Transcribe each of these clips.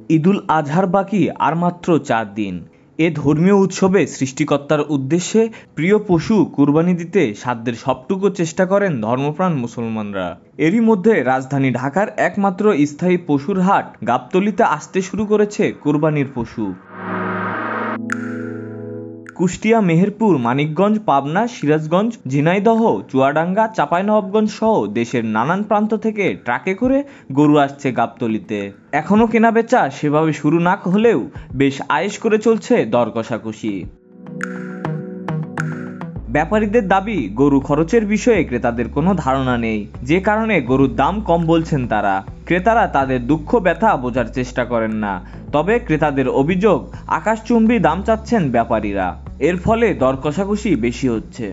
ঈদুল আজহার বাকি আর মাত্র 4 দিন। এ ধর্মীয় উৎসবে সৃষ্টিকর্তার উদ্দেশ্যে প্রিয় পশু কুরবানি দিতে সাধ্যের সবটুকু চেষ্টা করেন ধর্মপ্রাণ মুসলমানরা। এরই মধ্যে রাজধানী ঢাকার একমাত্র স্থায়ী পশুর হাট গাবতলীতে আসতে শুরু করেছে কুরবানির পশু। কুষ্টিয়া, মেহেরপুর, মানিকগঞ্জ, পাবনা, সিরাজগঞ্জ, ঝিনাইদহ, চুয়াডাঙ্গা, চাঁপাইনবাবগঞ্জ সহ দেশের নানান প্রান্ত থেকে ট্রাকে করে গরু আসছে গাবতলীতে। এখনও কেনাবেচা সেভাবে শুরু না হলেও বেশ আয়েশ করে চলছে দর কষাকষি। ব্যাপারীদের দাবি, গরু খরচের বিষয়ে ক্রেতাদের কোনো ধারণা নেই, যে কারণে গরুর দাম কম বলছেন তারা। ক্রেতারা তাদের দুঃখ ব্যথা বোঝার চেষ্টা করেন না। তবে ক্রেতাদের অভিযোগ, আকাশচুম্বী দাম চাচ্ছেন ব্যাপারীরা। এর ফলে দর কষাকষি বেশি হচ্ছে।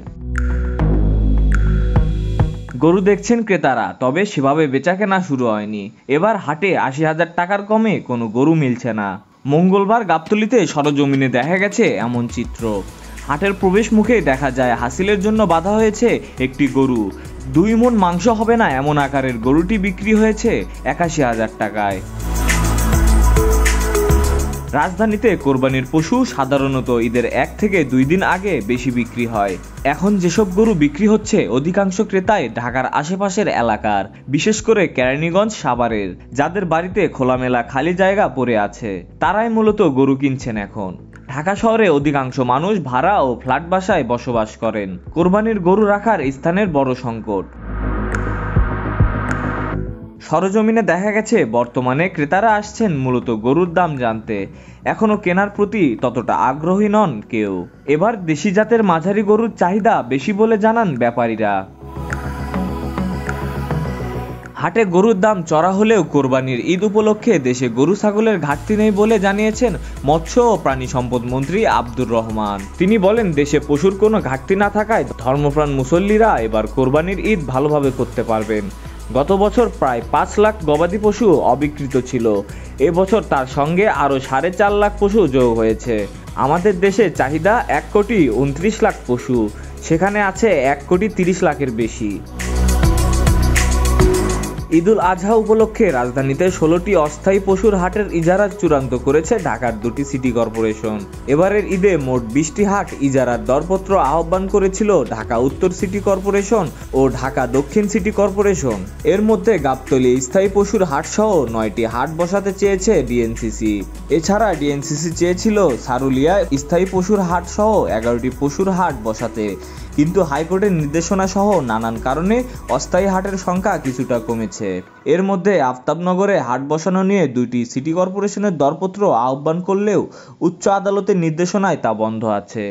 গরু দেখছেন ক্রেতারা, তবে সেভাবে বেচাকেনা শুরু হয়নি। এবার হাটে ৮০,০০০ টাকার কমে কোনো গরু মিলছে না। মঙ্গলবার গাবতলীতে সরজমিনে দেখা গেছে এমন চিত্র। হাটের প্রবেশ মুখে দেখা যায় হাসিলের জন্য বাঁধা হয়েছে একটি গরু। 2 মণ মাংস হবে না এমন আকারের গরুটি বিক্রি হয়েছে ৮১,০০০ টাকায়। রাজধানীতে কোরবানির পশু সাধারণত ঈদের 1 থেকে 2 দিন আগে বেশি বিক্রি হয়। এখন যেসব গরু বিক্রি হচ্ছে অধিকাংশ ক্রেতাই ঢাকার আশেপাশের এলাকার, বিশেষ করে কেরানীগঞ্জ, সাভারের, যাদের বাড়িতে খোলামেলা খালি জায়গা পড়ে আছে, তারাই মূলত গরু কিনছেন এখন। ঢাকা শহরে অধিকাংশ মানুষ ভাড়া ও ফ্ল্যাট বাসায় বসবাস করেন। কোরবানির গরু রাখার স্থানের বড় সংকট। সরজমিনে দেখা গেছে বর্তমানে ক্রেতারা আসছেন মূলত গরুর দাম জানতে। এখনো কেনার প্রতি ততটা আগ্রহী নন কেউ। এবার দেশি জাতের মাঝারি গরুর চাহিদা বেশি বলে জানান ব্যাপারীরা। হাটে গরুর দাম চড়া হলেও কোরবানির ঈদ উপলক্ষে দেশে গরু ছাগলের ঘাটতি নেই বলে জানিয়েছেন মৎস্য ও প্রাণী সম্পদ মন্ত্রী আব্দুর রহমান। তিনি বলেন, দেশে পশুর কোনো ঘাটতি না থাকায় ধর্মপ্রাণ মুসল্লিরা এবার কোরবানির ঈদ ভালোভাবে করতে পারবেন। গত বছর প্রায় 5 লাখ গবাদি পশু অবিকৃত ছিল। এবছর তার সঙ্গে আরও 4.5 লাখ পশু যোগ হয়েছে। আমাদের দেশে চাহিদা 1,29,00,000 লাখ পশু, সেখানে আছে 1,30,00,000 লাখের বেশি। ঈদুল আজহা উপলক্ষে রাজধানীতে 16টি অস্থায়ী পশুর হাটের ইজারা চূড়ান্ত করেছে ঢাকার 2টি সিটি কর্পোরেশন। এবারের ঈদে মোট 20টি হাট ইজারার দরপত্র আহ্বান করেছিল ঢাকা উত্তর সিটি কর্পোরেশন ও ঢাকা দক্ষিণ সিটি কর্পোরেশন। এর মধ্যে গাবতলী স্থায়ী পশুর হাট সহ 9টি হাট বসাতে চেয়েছে ডিএনসিসি। এছাড়া ডিএনসিসি চেয়েছিল সারুলিয়া স্থায়ী পশুর হাট সহ 11টি পশুর হাট বসাতে, কিন্তু হাইকোর্টের নির্দেশনা সহ নানান কারণে অস্থায়ী হাটের সংখ্যা কিছুটা কমেছে। এর মধ্যে আফতাবনগরে হাট বসানো নিয়ে 2টি সিটি কর্পোরেশনের দরপত্র আহ্বান করলেও উচ্চ আদালতের নির্দেশনায় তা বন্ধ আছে।